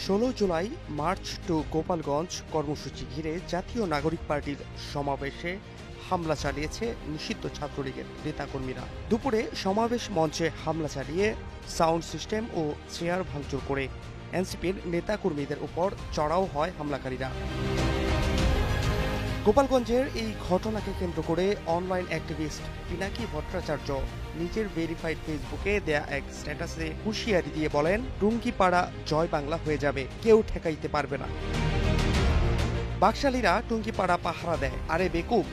16 July March two Gopalganj কর্মসূচি ঘিরে জাতীয় নাগরিক পার্টির সমাবেশে হামলা চালিয়েছে নিষিদ্ধ ছাত্রলীগের নেতাকর্মীরা। দুপুরে সমাবেশ মঞ্চে হামলা চালিয়ে সাউন্ড সিস্টেম ও চেয়ার ভাঙচুর করে এনসিপির নেতাকর্মীদের উপর চড়াও হয় হামলাকারীরা। গোপালগঞ্জের এই ঘটনাকে কেন্দ্র করে অনলাইন অ্যাক্টিভিস্ট পিনাকি ভট্টাচার্য নিজের ভেরিফাইড ফেসবুকে দেয়া এক স্ট্যাটাসে হুঁশিয়ারি দিয়ে বলেন, টুঙ্গিপাড়া জয় বাংলা হয়ে যাবে, কেউ ঠেকাইতে পারবে না। বাকশালীরা টুঙ্গিপাড়া পাহারা দেয়, আরে বেকুব,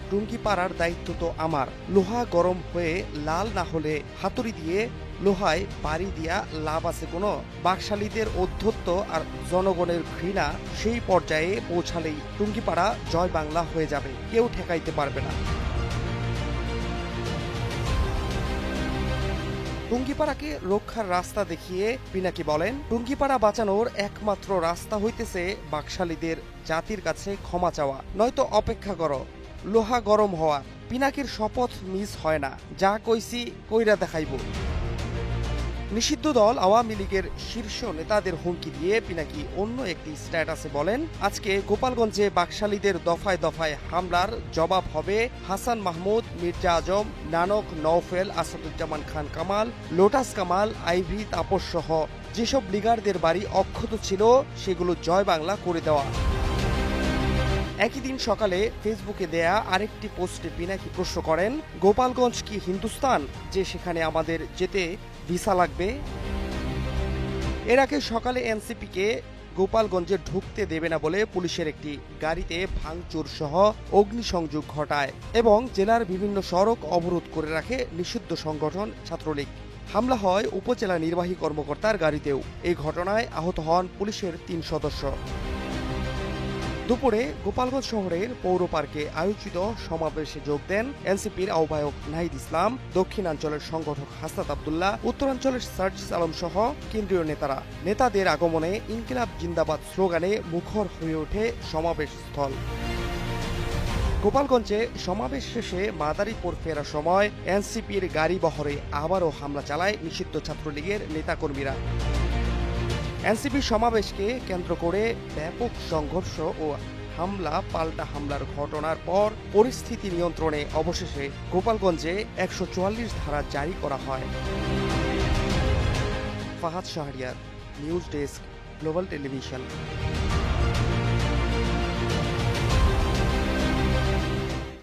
টুঙ্গিপাড়ার দায়িত্ব তো আমার। লোহা গরম হয়ে লাল না হলে হাতুড়ি দিয়ে লোহায় বাড়ি দিয়া লাভ আছে কোনো? বাকশালীদের অধ্যত্ব আর জনগণের ঘৃণা সেই পর্যায়ে পৌঁছালেই টুঙ্গিপাড়া জয় বাংলা হয়ে যাবে, কেউ ঠেকাইতে পারবে না। টুঙ্গিপাড়াকে রক্ষার রাস্তা দেখিয়ে পিনাকি বলেন, টুঙ্গিপাড়া বাঁচানোর একমাত্র রাস্তা হইতেছে বাকশালীদের জাতির কাছে ক্ষমা চাওয়া, নয়তো অপেক্ষা করো লোহা গরম হওয়া। পিনাকির শপথ মিস হয় না, যা কইছি কইরা দেখাইব। নিষিদ্ধ দল আওয়ামী লীগের শীর্ষ নেতাদের হুমকি দিয়ে পিনাকি অন্য একটি স্ট্যাটাসে বলেন, আজকে গোপালগঞ্জে বাকশালীদের দফায় দফায় হামলার জবাব হবে হাসান মাহমুদ, মির্জা আজম, নানক, নওফেল, আসাদুজ্জামান খান কামাল, লোটাস কামাল, আইভি, তাপস সহ যেসব লিগারদের বাড়ি অক্ষত ছিল সেগুলো জয় বাংলা করে দেওয়া। একই দিন সকালে ফেসবুকে দেয়া আরেকটি পোস্টে পিনাকি প্রশ্ন করেন, গোপালগঞ্জ কি হিন্দুস্তান যে সেখানে আমাদের যেতে ভিসা লাগবে? এর আগে সকালে এনসিপিকে গোপালগঞ্জে ঢুকতে দেবে না বলে পুলিশের একটি গাড়িতে ভাঙচুর সহ অগ্নিসংযোগ ঘটায় এবং জেলার বিভিন্ন সড়ক অবরোধ করে রাখে নিষিদ্ধ সংগঠন ছাত্রলীগ। হামলা হয় উপজেলা নির্বাহী কর্মকর্তার গাড়িতেও। এই ঘটনায় আহত হন পুলিশের 3 সদস্য। দুপুরে গোপালগঞ্জ শহরের পৌর পার্কে আয়োজিত সমাবেশে যোগ দেন এনসিপির আহ্বায়ক নাহিদ ইসলাম, দক্ষিণাঞ্চলের সংগঠক হাসনাত আব্দুল্লাহ, উত্তরাঞ্চলের সার্জিস আলম সহ কেন্দ্রীয় নেতারা। নেতাদের আগমনে ইনকিলাব জিন্দাবাদ স্লোগানে মুখর হয়ে ওঠে সমাবেশ স্থল। গোপালগঞ্জে সমাবেশ শেষে মাদারীপুর ফেরার সময় এনসিপির গাড়ি বহরে আবারও হামলা চালায় নিষিদ্ধ ছাত্রলীগের নেতাকর্মীরা। এনসিপি সমাবেশকে কেন্দ্র করে ব্যাপক সংঘর্ষ ও হামলা পাল্টা হামলার ঘটনার পর পরিস্থিতি নিয়ন্ত্রণে অবশেষে গোপালগঞ্জে 144 ধারা জারি করা হয়। Fahad Shahriar, news desk, global television.